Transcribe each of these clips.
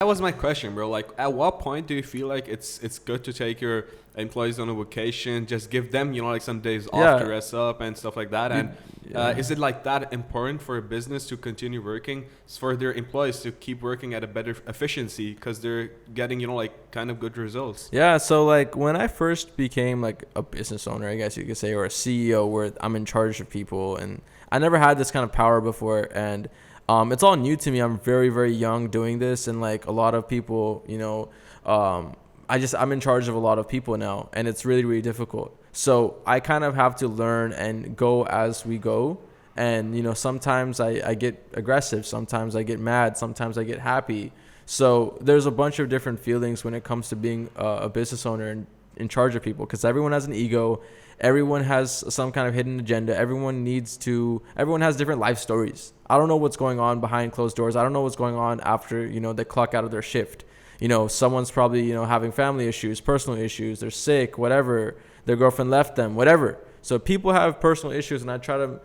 That was my question, bro. Like, at what point do you feel like it's good to take your employees on a vacation, just give them, like some days off to Yeah, rest up and stuff like that? dude. And Yeah. is it like that important for a business to continue working, for their employees to keep working at a better efficiency because they're getting, like kind of good results? Yeah, so like when I first became like a business owner, I guess you could say, or a CEO where I'm in charge of people, and I never had this kind of power before, and it's all new to me. I'm very, very young doing this, and like a lot of people, I'm in charge of a lot of people now, and it's really, really difficult. So I kind of have to learn and go as we go. And sometimes I get aggressive, sometimes I get mad, sometimes I get happy. So there's a bunch of different feelings when it comes to being a business owner and in charge of people, because everyone has an ego, everyone has some kind of hidden agenda, everyone has different life stories. I don't know what's going on behind closed doors. I don't know what's going on after they clock out of their shift. Someone's probably having family issues, personal issues, they're sick, whatever, their girlfriend left them, whatever. So people have personal issues, and I try to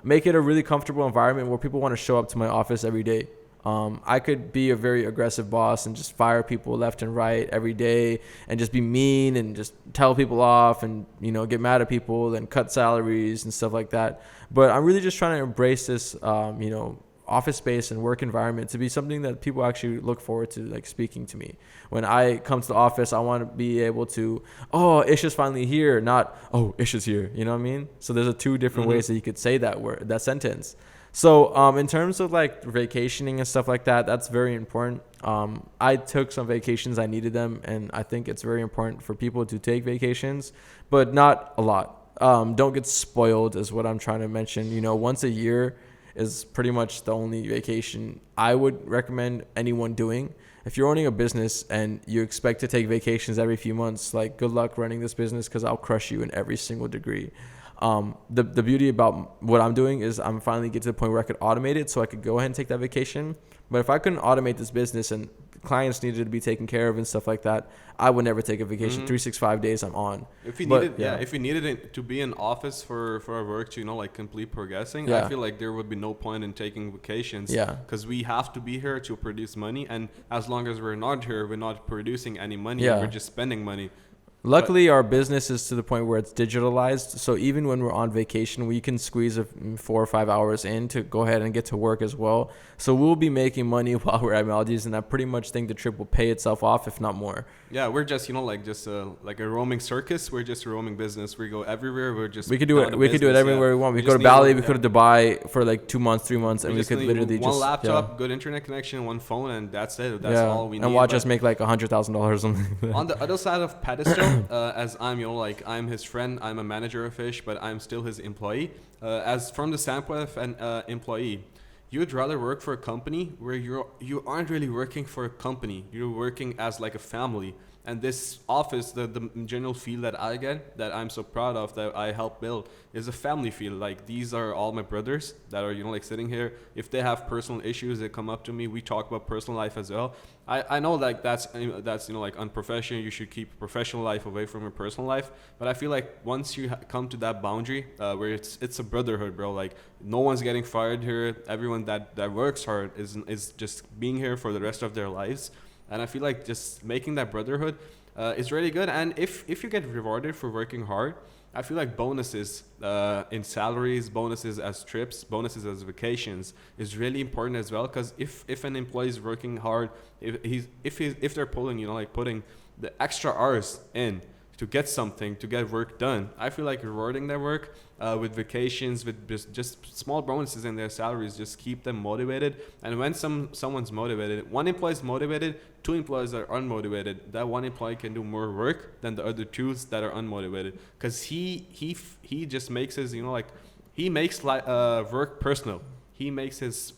make it a really comfortable environment where people want to show up to my office every day. I could be a very aggressive boss and just fire people left and right every day and just be mean and just tell people off and, get mad at people and cut salaries and stuff like that. But I'm really just trying to embrace this, office space and work environment to be something that people actually look forward to, like speaking to me. When I come to the office, I want to be able to, oh, Isha's finally here, not, oh, Isha's here. You know what I mean? So there's two different ways that you could say that word, that sentence. So in terms of like vacationing and stuff like that, that's very important. I took some vacations. I needed them. And I think it's very important for people to take vacations, but not a lot. Don't get spoiled is what I'm trying to mention. Once a year is pretty much the only vacation I would recommend anyone doing. If you're owning a business and you expect to take vacations every few months, like good luck running this business, because I'll crush you in every single degree. The beauty about what I'm doing is I'm finally get to the point where I could automate it, so I could go ahead and take that vacation. But if I couldn't automate this business and clients needed to be taken care of and stuff like that, I would never take a vacation. 365 days I'm on. If we needed it to be in office for our work to like complete progressing, I feel like there would be no point in taking vacations. Yeah. Because we have to be here to produce money, and as long as we're not here, we're not producing any money. Yeah. We're just spending money. Luckily, our business is to the point where it's digitalized. So even when we're on vacation, we can squeeze 4 or 5 hours in to go ahead and get to work as well. So we'll be making money while we're at Maldives, and I pretty much think the trip will pay itself off, if not more. Yeah, we're just like a roaming circus. We're just a roaming business. We go everywhere. We could do it. We could do it everywhere we want. We could go to Bali. We could go to Dubai for like 2 months, 3 months, and we could literally one just laptop, good internet connection, one phone, and that's it. That's all we need. And watch us make like $100,000 something. On the other side of pedestal, as I'm, I'm his friend. I'm a manager of Fish, but I'm still his employee. As from the standpoint of an employee, you'd rather work for a company where you aren't really working for a company. You're working as like a family. And this office, the general feel that I get, that I'm so proud of, that I helped build, is a family feel. Like, these are all my brothers that are, like sitting here. If they have personal issues, they come up to me. We talk about personal life as well. I know like that's like unprofessional. You should keep professional life away from your personal life. But I feel like once you come to that boundary where it's a brotherhood, bro. Like, no one's getting fired here. Everyone that works hard is just being here for the rest of their lives. And I feel like just making that brotherhood is really good. And if you get rewarded for working hard, I feel like bonuses in salaries, bonuses as trips, bonuses as vacations is really important as well. Because if an employee is working hard, if they're pulling, putting the extra hours in to get something, to get work done, I feel like rewarding their work with vacations, with just small bonuses in their salaries, just keep them motivated. And when someone's motivated, one employee is motivated, 2 employees are unmotivated, that one employee can do more work than the other 2 that are unmotivated, because he just makes his he makes work personal. He makes his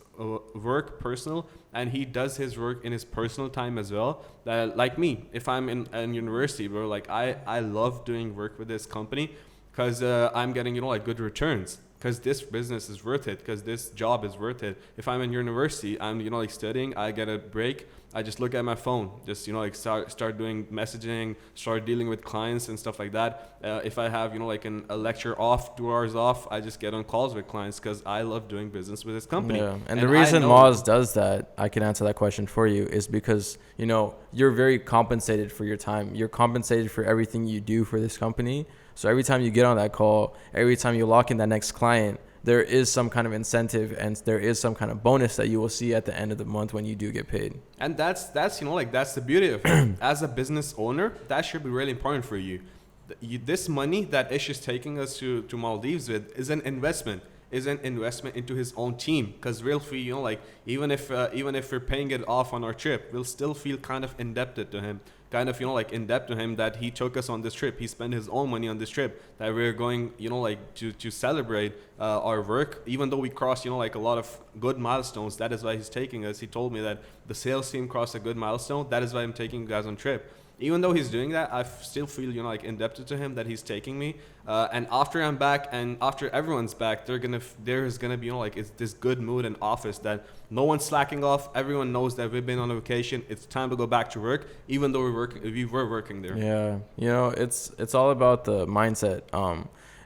work personal, and he does his work in his personal time as well. That, like me, if I'm in university, bro, like I love doing work with this company because I'm getting good returns, because this business is worth it, because this job is worth it. If I'm in university, I'm studying, I get a break, I just look at my phone, just like start doing messaging, start dealing with clients and stuff like that. If I have like a lecture off, 2 hours off, I just get on calls with clients because I love doing business with this company. Yeah, and the reason Moz does that, I can answer that question for you, is because you're very compensated for your time. You're compensated for everything you do for this company. So every time you get on that call, every time you lock in that next client, there is some kind of incentive and there is some kind of bonus that you will see at the end of the month when you do get paid. And that's that's the beauty of it. As a business owner, that should be really important for you. This money that Ish is taking us to Maldives with is an investment. Is an investment into his own team, because we'll feel even if we're paying it off on our trip, we'll still feel kind of indebted to him, in debt to him, that he took us on this trip. He spent his own money on this trip, that we're going to celebrate our work, even though we crossed a lot of good milestones. That is why he's taking us. He told me that the sales team crossed a good milestone. That is why I'm taking you guys on trip. Even though he's doing that, I still feel indebted to him that he's taking me. And after I'm back, and after everyone's back, there is gonna be it's this good mood in office that no one's slacking off. Everyone knows that we've been on a vacation. It's time to go back to work, even though we were working there. Yeah, it's all about the mindset.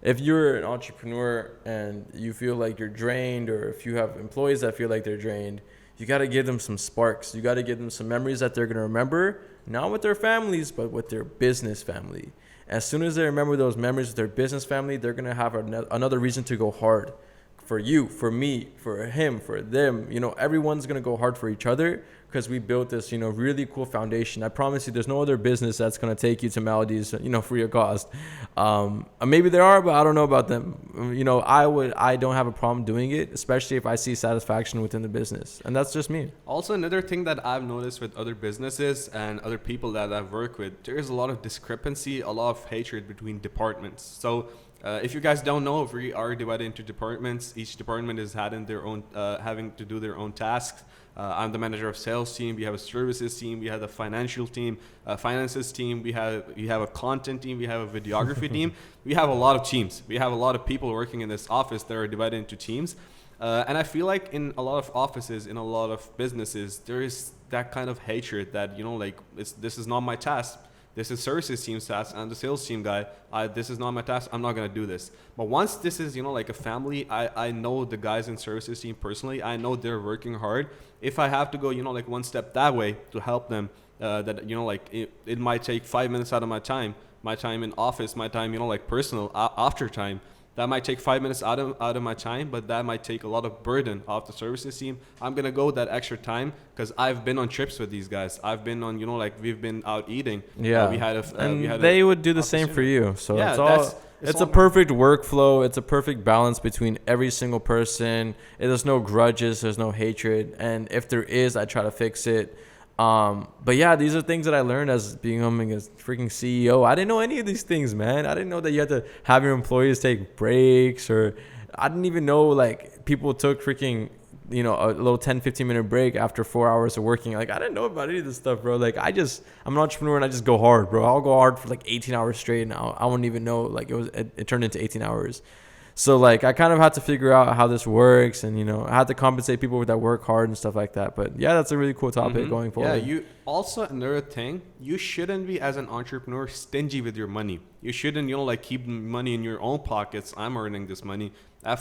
If you're an entrepreneur and you feel like you're drained, or if you have employees that feel like they're drained, you got to give them some sparks. You got to give them some memories that they're going to remember, not with their families, but with their business family. As soon as they remember those memories with their business family, they're going to have another reason to go hard. For you, for me, for him, for them. Everyone's going to go hard for each other, because we built this, really cool foundation. I promise you, there's no other business that's going to take you to Maldives, free of cost. Maybe there are, but I don't know about them. I don't have a problem doing it, especially if I see satisfaction within the business. And that's just me. Also, another thing that I've noticed with other businesses and other people that I've worked with, there's a lot of discrepancy, a lot of hatred between departments. So if you guys don't know, we are divided into departments. Each department is having to do their own tasks. I'm the manager of sales team. We have a services team. We have a financial team, finances team. We have a content team. We have a videography team. We have a lot of teams. We have a lot of people working in this office that are divided into teams. And I feel like in a lot of offices, in a lot of businesses, there is that kind of hatred that, this is not my task. This is services team's task. I'm the sales team guy. This is not my task. I'm not going to do this. But once this is, a family, I know the guys in services team personally. I know they're working hard. If I have to go, one step that way to help them, it might take 5 minutes out of my time in office, my time, personal after time. That might take 5 minutes out of my time, but that might take a lot of burden off the services team. I'm going to go that extra time because I've been on trips with these guys. I've been on, we've been out eating. Yeah. They would do the same for you. So yeah, it's a perfect workflow. It's a perfect balance between every single person. There's no grudges. There's no hatred. And if there is, I try to fix it. But yeah, these are things that I learned as becoming a freaking CEO. I didn't know any of these things, man. I didn't know that you had to have your employees take breaks, or I didn't even know people took freaking, a little 10-15 minute break after 4 hours of working. I didn't know about any of this stuff, bro. I'm an entrepreneur and I just go hard, bro. I'll go hard for 18 hours straight, and I wouldn't even know it turned into 18 hours. So I kind of had to figure out how this works, and I had to compensate people that work hard and stuff like that. But yeah, that's a really cool topic going forward. Yeah, also another thing, you shouldn't be, as an entrepreneur, stingy with your money. You shouldn't keep money in your own pockets. I'm earning this money.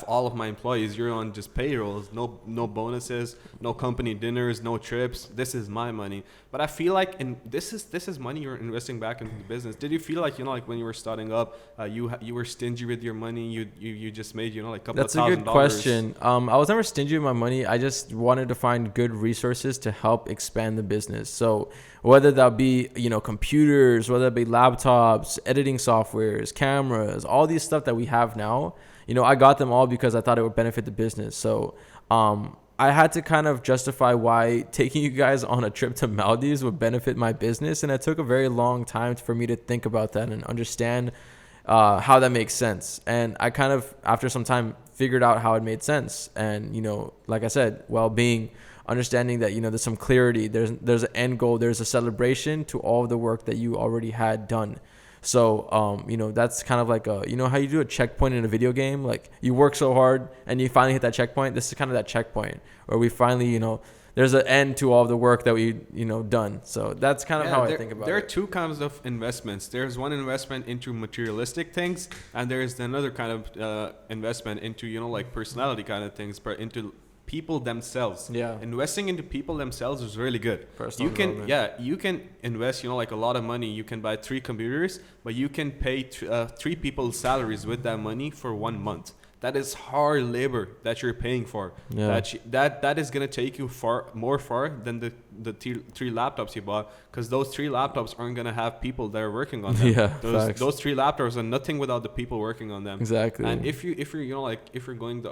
All of my employees, you're on just payrolls, no bonuses, no company dinners, no trips. This is my money. But I feel like this is money you're investing back into the business. Did you feel when you were starting up, you were stingy with your money? You just made a couple That's of $1,000. That's a good question. I was never stingy with my money. I just wanted to find good resources to help expand the business. So whether that be computers, whether it be laptops, editing softwares, cameras, all these stuff that we have now. I got them all because I thought it would benefit the business. So I had to kind of justify why taking you guys on a trip to Maldives would benefit my business. And it took a very long time for me to think about that and understand how that makes sense. And I kind of, after some time, figured out how it made sense. And, like I said, well-being, understanding that, there's some clarity, there's an end goal, there's a celebration to all of the work that you already had done. So, that's kind of how you do a checkpoint in a video game. You work so hard and you finally hit that checkpoint. This is kind of that checkpoint where we finally, there's an end to all the work that we done. So that's kind of how I think about there are it. two kinds of investments. There's one investment into materialistic things, and there's another kind of investment into like personality kind of things, but into people themselves. Yeah. Investing into people themselves is really good. Personal You can development. you can invest like a lot of money. You can buy 3 computers, but you can pay 3 people's salaries with that money for 1 month. That is hard labor that you're paying for. Yeah. That is gonna take you far than the 3 laptops you bought, because those 3 laptops aren't gonna have people that are working on them. Yeah, those facts. those 3 laptops are nothing without the people working on them. Exactly. And if you're like if you're going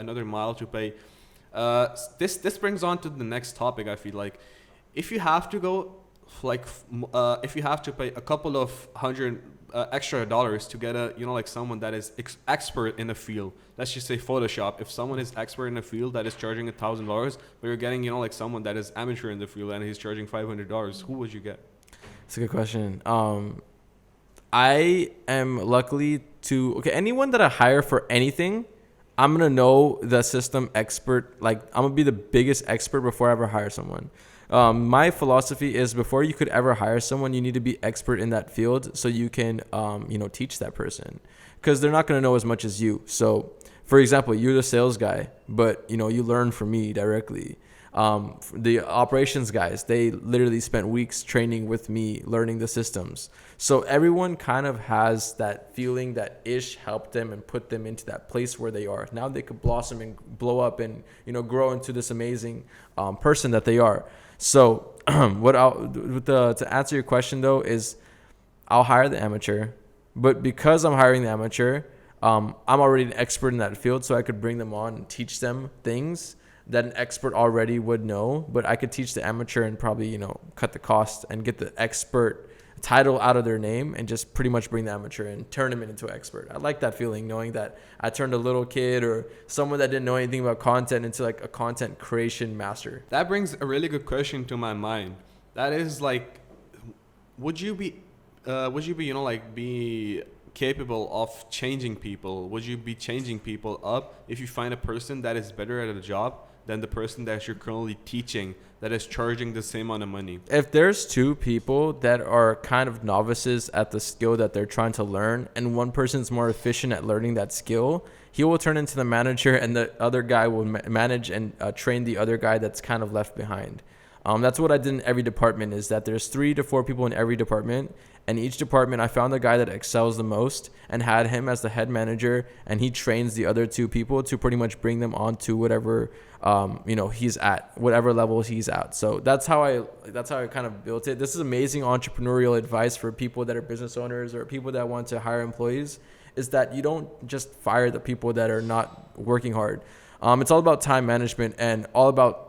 another mile to pay, this brings on to the next topic. I feel like if you have to go if you have to pay a couple of hundred extra dollars to get like someone that is expert in a field. Let's just say Photoshop. If someone is expert in a field that is charging $1,000, but you're getting like someone that is amateur in the field and he's charging $500, who would you get? It's a good question. I am luckily anyone that I hire for anything, I'm gonna know the system expert. Like, I'm gonna be the biggest expert before I ever hire someone. My philosophy is, before you could ever hire someone, you need to be expert in that field so you can teach that person, because they're not gonna know as much as you. So, for example, you're the sales guy, but you learn from me directly. The operations guys, they literally spent weeks training with me, learning the systems. So everyone kind of has that feeling that Ish helped them and put them into that place where they are. Now they could blossom and blow up and, grow into this amazing person that they are. So to answer your question though, is I'll hire the amateur, but because I'm hiring the amateur, I'm already an expert in that field, so I could bring them on and teach them things that an expert already would know, but I could teach the amateur and probably, cut the cost and get the expert title out of their name and just pretty much bring the amateur and turn them into an expert. I like that feeling, knowing that I turned a little kid or someone that didn't know anything about content into like a content creation master. That brings a really good question to my mind. That is like, would you be be capable of changing people? Would you be changing people up if you find a person that is better at a job than the person that you're currently teaching that is charging the same amount of money? If there's 2 people that are kind of novices at the skill that they're trying to learn, and one person's more efficient at learning that skill, he will turn into the manager, and the other guy will manage and train the other guy that's kind of left behind. That's what I did in every department, is that there's 3 to 4 people in every department, and each department I found the guy that excels the most and had him as the head manager, and he trains the other 2 people to pretty much bring them on to whatever he's at, whatever level he's at. So that's how I kind of built it. This is amazing entrepreneurial advice for people that are business owners or people that want to hire employees, is that you don't just fire the people that are not working hard. It's all about time management and all about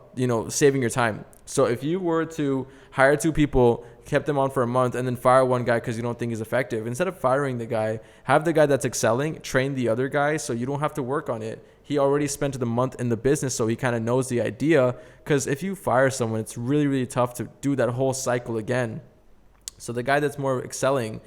saving your time. So if you were to hire 2 people, kept them on for a month, and then fire one guy because you don't think he's effective, instead of firing the guy, have the guy that's excelling train the other guy, so you don't have to work on it. He already spent the month in the business, so he kind of knows the idea. Because if you fire someone, it's really, really tough to do that whole cycle again. So the guy that's more excelling,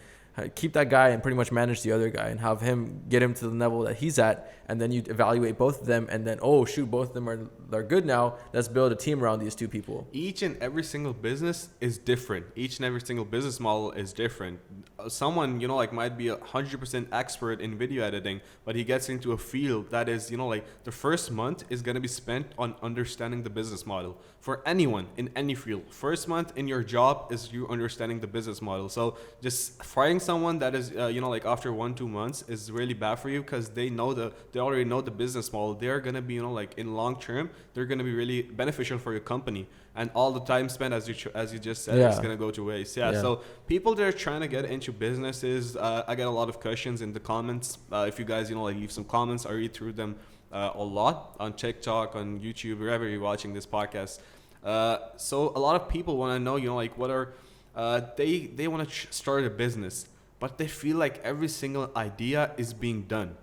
keep that guy and pretty much manage the other guy and have him get him to the level that he's at, and then you evaluate both of them, and then both of them are good now. Let's build a team around these 2 people. Each and every single business is different. Each and every single business model is different. Someone might be 100% expert in video editing, but he gets into a field that is the first month is going to be spent on understanding the business model. For anyone in any field, first month in your job is you understanding the business model. So just firing someone that is after 1-2 months is really bad for you, because they already know the business model. They're gonna be in long term, they're gonna be really beneficial for your company, and all the time spent as you just said is gonna go to waste. So people that are trying to get into businesses, I get a lot of questions in the comments. If you guys leave some comments, I read through them a lot on TikTok, on YouTube, wherever you're watching this podcast. So a lot of people want to know what are they want to start a business, but they feel like every single idea is being done.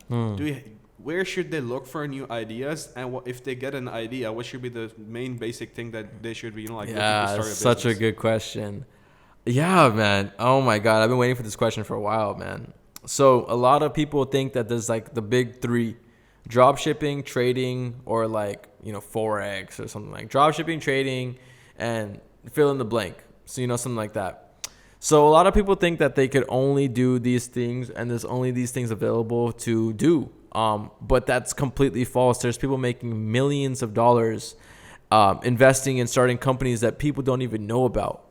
Where should they look for new ideas? And if they get an idea, what should be the main basic thing that they should be looking to start a business? Such a good question. Yeah, man. Oh my God, I've been waiting for this question for a while, man. So a lot of people think that there's like the big 3, drop shipping, trading, or like, Forex or something like drop shipping, trading, and fill in the blank. So, something like that. So a lot of people think that they could only do these things and there's only these things available to do. But that's completely false. There's people making millions of dollars investing and starting companies that people don't even know about.